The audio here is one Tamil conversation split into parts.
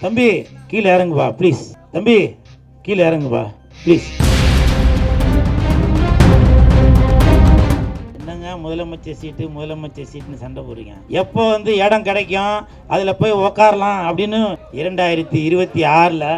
தம்பி கீழே இறங்குவா ப்ளீஸ். தம்பி கீழே இறங்குவா ப்ளீஸ். என்னங்க முதலமைச்சர் சீட்டுன்னு சண்டை போடுறீங்க. எப்போ இடம் கிடைக்கும் அதில் போய் உக்காரலாம் அப்படின்னு 2026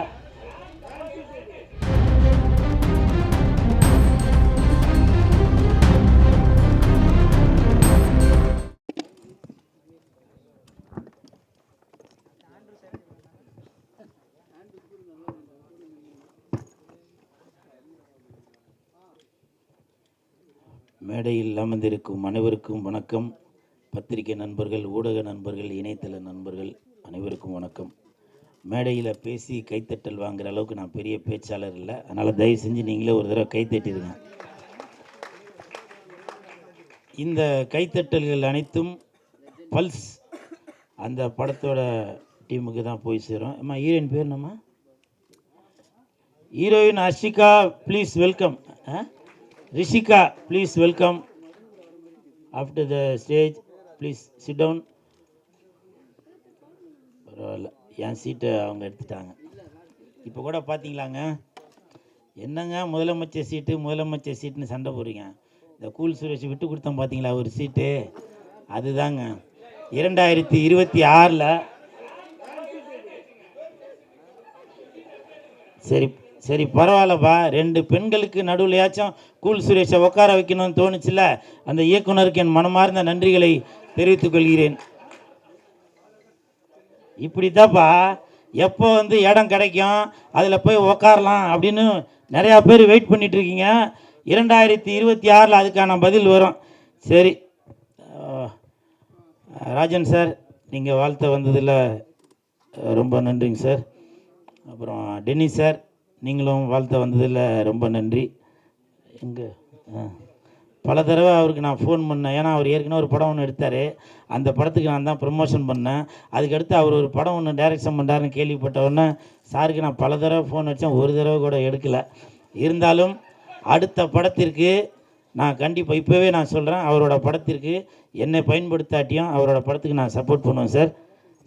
மேடையில் அமர்ந்திருக்கும் அனைவருக்கும் வணக்கம். பத்திரிகை நண்பர்கள், ஊடக நண்பர்கள், இணையதள நண்பர்கள் அனைவருக்கும் வணக்கம். மேடையில் பேசி கைத்தட்டல் வாங்குற அளவுக்கு நான் பெரிய பேச்சாளர் இல்லை, அதனால் தயவு செஞ்சு நீங்களே ஒரு தடவை கைத்தட்டிடுங்க. இந்த கைத்தட்டல்கள் அனைத்தும் பல்ஸ் அந்த படத்தோட டீமுக்கு தான் போய் சேரும். அம்மா ஹீரோயின் பேர் என்னம்மா? Heroine Ashika, please welcome. Rishika, please welcome. After the stage please sit down. பரவாயில்ல, என் சீட்டை அவங்க எடுத்துட்டாங்க. இப்போ கூட பார்த்தீங்களாங்க, என்னங்க முதலமைச்சர் சீட்டுன்னு சண்டை போடுறீங்க. இந்த கூல் சுரேஷ் விட்டு கொடுத்தோம் பார்த்தீங்களா ஒரு சீட்டு, அதுதாங்க 2026 சரி பரவாயில்லப்பா. 2 பெண்களுக்கு நடுவுலையாச்சும் கூல் சுரேஷை உட்கார வைக்கணும்னு தோணுச்சுல, அந்த இயக்குனருக்கு என் மனமார்ந்த நன்றிகளை தெரிவித்துக் கொள்கிறேன். இப்படித்தாப்பா எப்போ இடம் கிடைக்கும் அதில் போய் உக்காரலாம் அப்படின்னு நிறையா பேர் வெயிட் பண்ணிட்டு இருக்கீங்க. 2026 அதுக்கான பதில் வரும். சரி ராஜன் சார், நீங்கள் வாழ்த்த வந்ததில் ரொம்ப நன்றிங்க சார். அப்புறம் டென்னி சார், நீங்களும் வாழ்த்த வந்ததில் ரொம்ப நன்றி. எங்கே பல தடவை அவருக்கு நான் ஃபோன் பண்ணேன், ஏன்னா அவர் ஏற்கனவே ஒரு படம் ஒன்று எடுத்தார், அந்த படத்துக்கு நான் தான் ப்ரமோஷன் பண்ணேன். அதுக்கடுத்து அவர் ஒரு படம் ஒன்று டைரக்ஷன் பண்ணுறாருன்னு கேள்விப்பட்டவுடனே சாருக்கு நான் பல தடவை ஃபோன் அடித்தேன், ஒரு தடவை கூட எடுக்கலை. இருந்தாலும் அடுத்த படத்திற்கு நான் கண்டிப்பாக இப்போவே நான் சொல்கிறேன், அவரோட படத்திற்கு என்னை பயன்படுத்தாட்டியும் அவரோட படத்துக்கு நான் சப்போர்ட் பண்ணுவேன் சார்.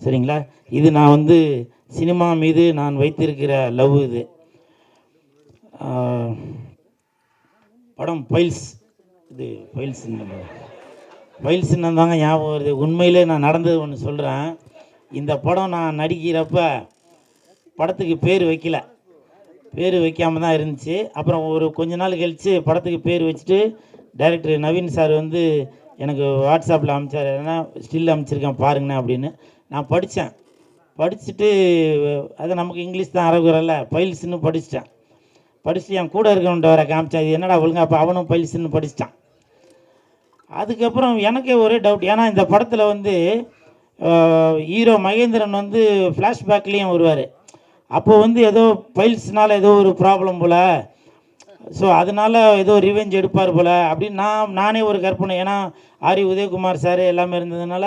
சரிங்களா? இது நான் சினிமா மீது நான் வைத்திருக்கிற லவ். இது படம் பைல்ஸ், இது பைல்ஸ்ன்னு தாங்க ஞாபகம் வருது. உண்மையிலே நான் நடந்தது ஒன்று சொல்கிறேன். இந்த படம் நான் நடிக்கிறப்ப படத்துக்கு பேர் வைக்காமல் தான் இருந்துச்சு. அப்புறம் ஒரு கொஞ்ச நாள் கழித்து படத்துக்கு பேர் வச்சுட்டு டைரக்டர் நவீன் சார் எனக்கு வாட்ஸ்அப்பில் அனுப்பிச்சார், ஏன்னா ஸ்டில் அனுப்பிச்சிருக்கேன் பாருங்கண்ணே அப்படின்னு. நான் படிச்சுட்டு அது நமக்கு இங்கிலீஷ் தான் அரகுறல்ல, பைல்ஸ்ன்னு படிச்சுட்டு என் கூட இருக்கவன்ட்ட வர காமிச்சா, இது என்னடா ஒழுங்கா, அப்போ அவனும் பைல்ஸ்ன்னு படிச்சிட்டான். அதுக்கப்புறம் எனக்கே ஒரே டவுட், ஏன்னா இந்த படத்தில் ஹீரோ மகேந்திரன் ஃப்ளாஷ்பேக்லேயும் வருவார். அப்போது ஏதோ பைல்ஸ்னால் ஏதோ ஒரு ப்ராப்ளம் போல், ஸோ அதனால் ஏதோ ரிவெஞ்ச் எடுப்பார் போல் அப்படின்னு நானே ஒரு கற்பனை. ஏன்னா ஆரி உதயகுமார் சார் எல்லாமே இருந்ததுனால,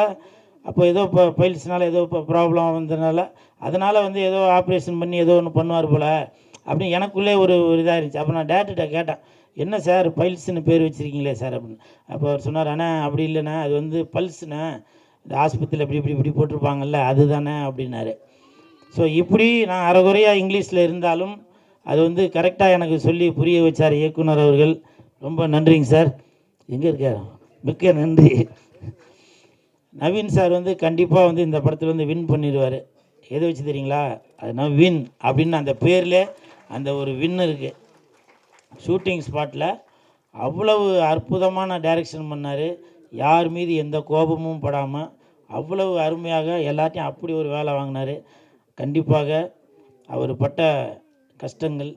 அப்போ ஏதோ இப்போ பைல்ஸ்னால் ஏதோ இப்போ ப்ராப்ளம் வந்ததுனால, அதனால் ஏதோ ஆப்ரேஷன் பண்ணி ஏதோ ஒன்று பண்ணுவார் போல் அப்படின்னு எனக்குள்ளே ஒரு இதாக இருந்துச்சு. அப்போ நான் டேரக்டர்கிட்ட கேட்டேன், என்ன சார் பைல்ஸ்ன்னு பேர் வச்சுருக்கீங்களே சார் அப்படின்னு. அப்போ அவர் சொன்னார், அண்ணா அப்படி இல்லைண்ணே, அது பல்ஸ்ண்ணே, இந்த ஆஸ்பத்திரியில் இப்படி போட்டிருப்பாங்கல்ல அதுதானே அப்படின்னாரு. ஸோ இப்படி நான் அரைகுறையாக இங்கிலீஷில் இருந்தாலும் அது கரெக்டாக எனக்கு சொல்லி புரிய வச்சார் இயக்குனர் அவர்கள். ரொம்ப நன்றிங்க சார். எங்கே இருக்கார்? மிக்க நன்றி. நவீன் சார் கண்டிப்பாக இந்த படத்தில் வின் பண்ணிடுவார். எதை வச்சு தெரியுங்களா? அதனால் வின் அப்படின்னு அந்த பேரில் அந்த ஒரு வின் இருக்குது. ஷூட்டிங் ஸ்பாட்டில் அவ்வளவு அற்புதமான டைரக்ஷன் பண்ணார். யார் மீது எந்த கோபமும் படாமல் அவ்வளவு அருமையாக எல்லாத்தையும் அப்படி ஒரு வேலை வாங்கினார். கண்டிப்பாக அவர் பட்ட கஷ்டங்கள்,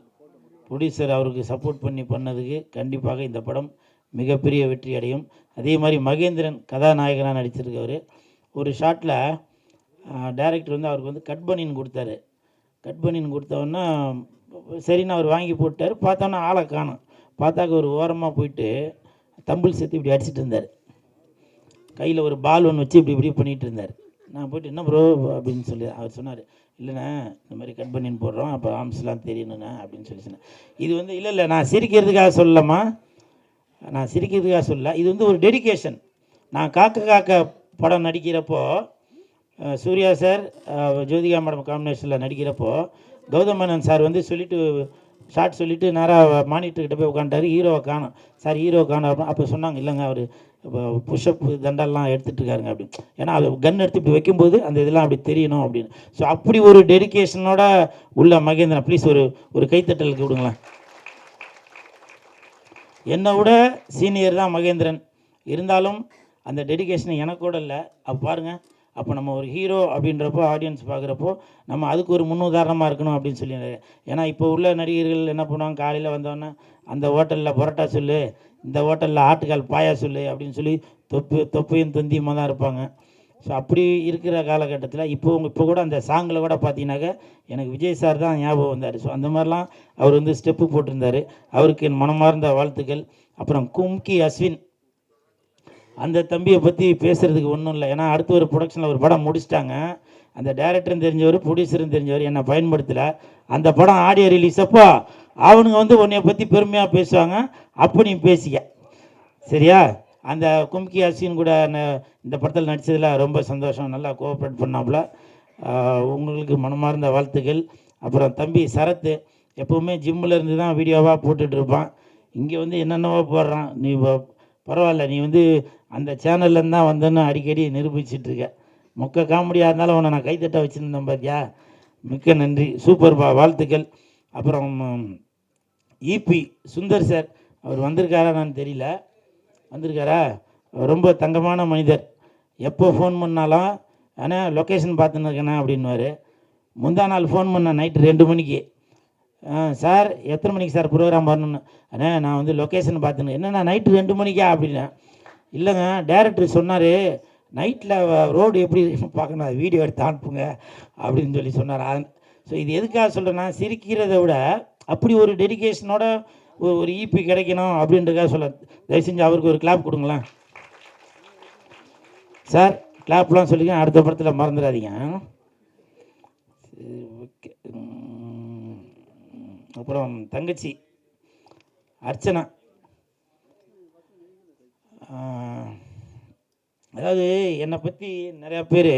ப்ரொடியூசர் அவருக்கு சப்போர்ட் பண்ணதுக்கு கண்டிப்பாக இந்த படம் மிகப்பெரிய வெற்றி அடையும். அதே மாதிரி மகேந்திரன் கதாநாயகனாக நடிச்சிருக்கவர். ஒரு ஷாட்டில் டைரக்டர் அவருக்கு கட் பனின்னு கொடுத்தாரு. கட் பனின்னு கொடுத்தவொன்னே சரின்னு அவர் வாங்கி போட்டார். பார்த்தோன்னா ஆளை காணும். பார்த்தாக்க ஒரு ஓரமாக போயிட்டு தம்பிள் சேர்த்து இப்படி அடிச்சிட்டு இருந்தார். கையில் ஒரு பால் ஒன்று வச்சு இப்படி பண்ணிகிட்டு இருந்தார். நான் போய்ட்டு என்ன ப்ரோ அப்படின்னு சொல்லி அவர் சொன்னார், இல்லைண்ணே இந்த மாதிரி கட் பண்ணின்னு போடுறோம், அப்போ ஆர்ம்ஸ்லாம் தெரியணுண்ணே அப்படின்னு சொன்னேன். இது இல்லை நான் சிரிக்கிறதுக்காக சொல்லலாமா, நான் சிரிக்கிறதுக்காக சொல்ல, இது ஒரு டெடிக்கேஷன். நான் காக்க படம் நடிக்கிறப்போ சூர்யா சார் ஜோதிகா மேடம் காம்பினேஷனில் நடிக்கிறப்போ கௌதம் மேனன் சார் வந்து சொல்லிவிட்டு ஷார்ட் சொல்லிவிட்டு நேராக மானிட்டர்கிட்ட போய் உட்காந்துட்டாரு. ஹீரோவை காணும் சார், ஹீரோ காணும் அப்படின்னு. அப்போ சொன்னாங்க, இல்லைங்க அவர் புஷ்அப் தண்டெல்லாம் எடுத்துகிட்டு இருக்காருங்க அப்படின்னு. ஏன்னா அது கன் எடுத்து இப்படி வைக்கும்போது அந்த இதெல்லாம் அப்படி தெரியணும் அப்படின்னு. ஸோ அப்படி ஒரு டெடிக்கேஷனோட உள்ள மகேந்திரன். ப்ளீஸ் ஒரு கைத்தட்டலுக்கு விடுங்களேன். என்னை விட சீனியர் தான் மகேந்திரன், இருந்தாலும் அந்த டெடிக்கேஷன் எனக்கு கூட இல்லை. அப்போ பாருங்கள், அப்போ நம்ம ஒரு ஹீரோ அப்படின்றப்போ ஆடியன்ஸ் பார்க்குறப்போ நம்ம அதுக்கு ஒரு முன்னுதாரணமாக இருக்கணும் அப்படின்னு சொல்லி. ஏன்னா இப்போ உள்ள நடிகர்கள் என்ன பண்ணுவாங்க, காலையில் வந்தோடனே அந்த ஹோட்டலில் பரோட்டா சொல்லு, இந்த ஹோட்டலில் ஆட்டுக்கால் பாயா சொல்லு அப்படின்னு சொல்லி தொப்பையும் தொந்தியுமாக தான் இருப்பாங்க. ஸோ அப்படி இருக்கிற காலகட்டத்தில் இப்போ கூட அந்த சாங்கில் கூட பார்த்தீங்கன்னாக்க எனக்கு விஜய் சார் தான் ஞாபகம் வந்தார். ஸோ அந்த மாதிரிலாம் அவர் வந்து ஸ்டெப்பு போட்டிருந்தார். அவருக்கு என் மனமார்ந்த வாழ்த்துக்கள். அப்புறம் கும்கி அஸ்வின், அந்த தம்பியை பற்றி பேசுகிறதுக்கு ஒன்றும் இல்லை. ஏன்னா அடுத்த ஒரு ப்ரொடக்ஷனில் ஒரு படம் முடிச்சிட்டாங்க. அந்த டைரக்டரும் தெரிஞ்சவர், ப்ரொடியூசரும் தெரிஞ்சவர், என்னை பயன்படுத்தலை. அந்த படம் ஆடியோ ரிலீஸ் அப்போ அவனுங்க வந்து உன்னைய பற்றி பெருமையாக பேசுவாங்க. அப்போ நீ பேசிக்க, சரியா? அந்த கும்கி அஸ்வின் கூட இந்த படத்தில் நடித்ததில் ரொம்ப சந்தோஷம். நல்லா கோஆப்ரேட் பண்ணாப்புல. உங்களுக்கு மனமார்ந்த வாழ்த்துக்கள். அப்புறம் தம்பி சரத்து எப்போவுமே ஜிம்மில் இருந்து தான் வீடியோவாக போட்டுட்ருப்பான். இங்கே வந்து என்னென்னவோ போடுறான். நீ பரவாயில்ல, நீ வந்து அந்த சேனல்லேருந்து தான் வந்தேன்னு அடிக்கடி நிரூபிச்சிட்ருக்க. மொக்க காமெடியாக இருந்தாலும் உன்னை நான் கைத்தட்ட வச்சுருந்தேன் பார்த்தியா. மிக்க நன்றி, சூப்பர்பா, வாழ்த்துக்கள். அப்புறம் இபி சுந்தர் சார், அவர் வந்திருக்காரான்னு தெரியல. வந்திருக்காரா? ரொம்ப தங்கமான மனிதர். எப்போ ஃபோன் பண்ணாலும் ஆனால் லொக்கேஷன் பார்த்துன்னு இருக்கேண்ணா அப்படின்வார். முந்தா நாள் ஃபோன் பண்ணேன் நைட்டு 2 மணிக்கு. சார் எத்தனை மணிக்கு சார் ப்ரோக்ராம் வரணுன்னு? அண்ணே நான் வந்து லொக்கேஷன் பார்த்துன்னு. என்னண்ணா நைட்டு 2 மணிக்கா அப்படின்னா? இல்லைங்க, டேரக்டர் சொன்னார் நைட்டில் ரோடு எப்படி பார்க்கணும், அது வீடியோ எடுத்து அனுப்புங்க அப்படின்னு சொல்லி சொன்னார். ஸோ இது எதுக்காக சொல்கிறேன்னா, சிரிக்கிறத விட அப்படி ஒரு டெடிக்கேஷனோட ஒரு இபி கிடைக்கணும் அப்படின்றதுக்காக சொல்ல. தயவு செஞ்சு அவருக்கு ஒரு கிளாப் கொடுங்களேன் சார். கிளாப்லாம் சொல்லிங்க, அடுத்த படத்தில் மறந்துடாதீங்க. ஓகே. அப்புறம் தங்கச்சி அர்ச்சனா, அதாவது என்னை பற்றி நிறையா பேர்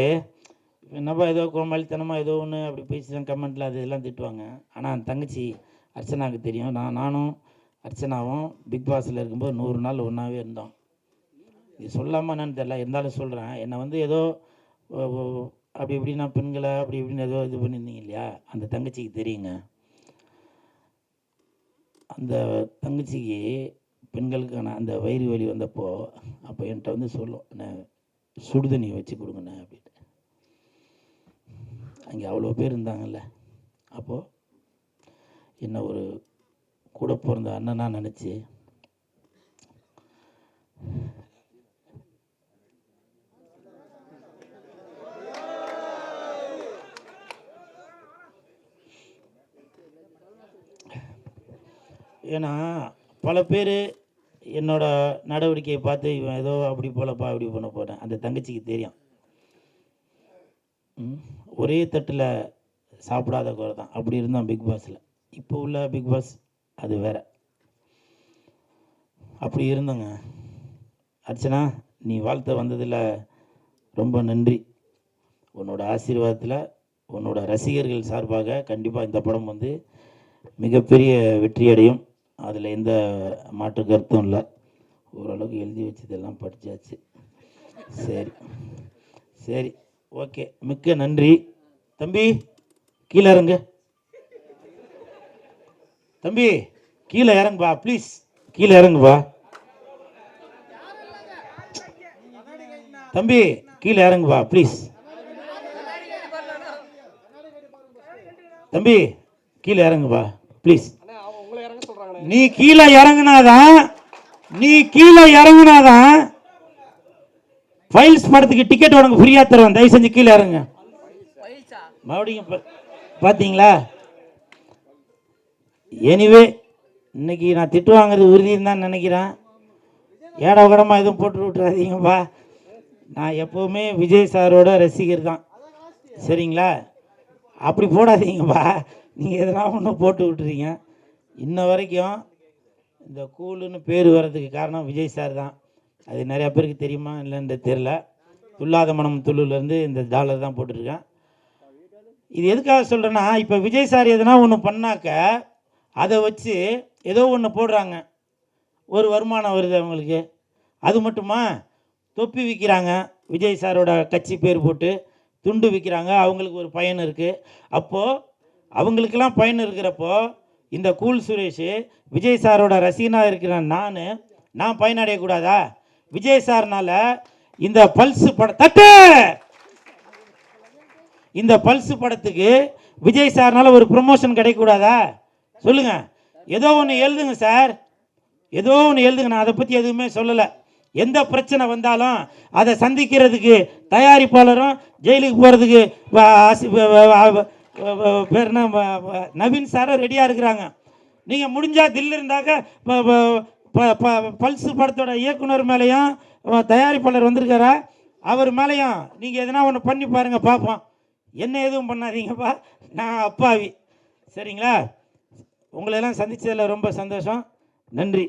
என்னப்பா ஏதோ கோமாளித்தனமாக ஏதோ ஒன்று அப்படி பேசிதான் கமெண்ட்டில் அது இதெல்லாம் திட்டுவாங்க. ஆனால் அந்த தங்கச்சி அர்ச்சனாவுக்கு தெரியும். நானும் அர்ச்சனாவும் பிக் பாஸில் இருக்கும்போது 100 நாள் ஒன்றாவே இருந்தோம். இது சொல்லாமல் என்னன்னு தெரியல, இருந்தாலும் சொல்கிறேன். என்னை வந்து ஏதோ அப்படி இப்படின்னா பெண்களை அப்படி இப்படின்னு ஏதோ இது பண்ணியிருந்தீங்க இல்லையா, அந்த தங்கச்சிக்கு தெரியுங்க. அந்த தங்கச்சிக்கு பெண்களுக்கான அந்த வயிறு வலி வந்தப்போ அப்போ என்கிட்ட வந்து சொல்லும், என்ன சுடுதண்ணி வச்சு கொடுங்கண்ணே அப்படின்ட்டு. அங்கே அவ்வளோ பேர் இருந்தாங்கல்ல. அப்போது என்ன ஒரு கூட பிறந்த அண்ணனாக நினச்சி ஏன்னா பல பேர் என்னோட நடவடிக்கையை பார்த்து இவன் ஏதோ அப்படி போலப்பா அப்படி பண்ண போகிறேன். அந்த தங்கச்சிக்கு தெரியும். ஒரே தட்டில் சாப்பிடாத குறை தான். அப்படி இருந்தான் பிக் பாஸில். இப்போ உள்ள பிக் பாஸ் அது வேறு. அப்படி இருந்தங்க. அர்ச்சனா, நீ வாழ்த்த வந்ததில் ரொம்ப நன்றி. உன்னோட ஆசீர்வாதத்தில் உன்னோட ரசிகர்கள் சார்பாக கண்டிப்பாக இந்த படம் வந்து மிகப்பெரிய வெற்றியடையும். அதில் எந்த மாற்று கருத்தும் இல்லை. ஓரளவுக்கு எழுதி வச்சதெல்லாம் படித்தாச்சு. சரி சரி, ஓகே, மிக்க நன்றி. தம்பி கீழே இறங்க. தம்பி கீழே இறங்குப்பா, ப்ளீஸ் கீழே இறங்குப்பா. தம்பி கீழே இறங்குப்பா ப்ளீஸ். தம்பி கீழே இறங்குப்பா ப்ளீஸ். நீ கீழே இறங்குனாதான் ஃபைல்ஸ் படத்துக்கு டிக்கெட் உனக்கு ஃப்ரீயா தருவேன். தயவு செஞ்சு கீழே இறங்க. மறுபடியும் பார்த்தீங்களா? எனிவே இன்னைக்கு நான் திட்டு வாங்குறது உறுதின்னு தான் நினைக்கிறேன். ஏடா கூடமா எதுவும் போட்டு விட்டுறாதீங்கப்பா. நான் எப்போவுமே விஜய் சாரோட ரசிகர் தான், சரிங்களா? அப்படி போடாதீங்கப்பா. நீங்கள் எதனா ஒன்று போட்டு விட்டுறீங்க. இன்ன வரைக்கும் இந்த கூலுன்னு பேர் வர்றதுக்கு காரணம் விஜய் சார் தான். அது நிறையா பேருக்கு தெரியுமா இல்லைன்னு தெரில. துல்லாத மனம் துள்ளுலேருந்து இந்த டாலர் தான் போட்டிருக்கேன். இது எதுக்காக சொல்கிறேன்னா, இப்போ விஜய் சார் எதுனா ஒன்று பண்ணாக்க அதை வச்சு ஏதோ ஒன்று போடுறாங்க, ஒரு வருமானம் வருது அவங்களுக்கு. அது மட்டுமா, தொப்பி விற்கிறாங்க, விஜய் சாரோட கட்சி பேர் போட்டு துண்டு விற்கிறாங்க, அவங்களுக்கு ஒரு பயன் இருக்குது. அப்போது அவங்களுக்கெல்லாம் பயன் இருக்கிறப்போ இந்த கூல் சுரேஷ் விஜய் சாரோட ரசிகனாக இருக்கிற நான் பயனடையக்கூடாதா? விஜய் சார்னால இந்த பல்ஸ் தட்டு இந்த பல்ஸ் படத்துக்கு விஜய் சார்னால ஒரு ப்ரொமோஷன் கிடைக்கக்கூடாதா? சொல்லுங்க. ஏதோ ஒன்று எழுதுங்க சார், ஏதோ ஒன்று எழுதுங்க. நான் அதை பற்றி எதுவுமே சொல்லலை. எந்த பிரச்சனை வந்தாலும் அதை சந்திக்கிறதுக்கு தயாரிப்பாளரும் ஜெயிலுக்கு போகிறதுக்கு பேர் என்ன நவீன் சாரும் ரெடியாக இருக்கிறாங்க. நீங்கள் முடிஞ்சால் தில் இருந்தாக்க பல்ஸ் படத்தோட இயக்குனர் மேலேயும் தயாரிப்பாளர் வந்திருக்காரா, அவர் மேலேயும் நீங்கள் எதனா ஒன்று பண்ணி பாருங்கள், பார்ப்போம். என்ன எதுவும் பண்ணாதீங்கப்பா, நான் அப்பாவி. சரிங்களா? உங்களெல்லாம் சந்தித்ததில் ரொம்ப சந்தோஷம். நன்றி.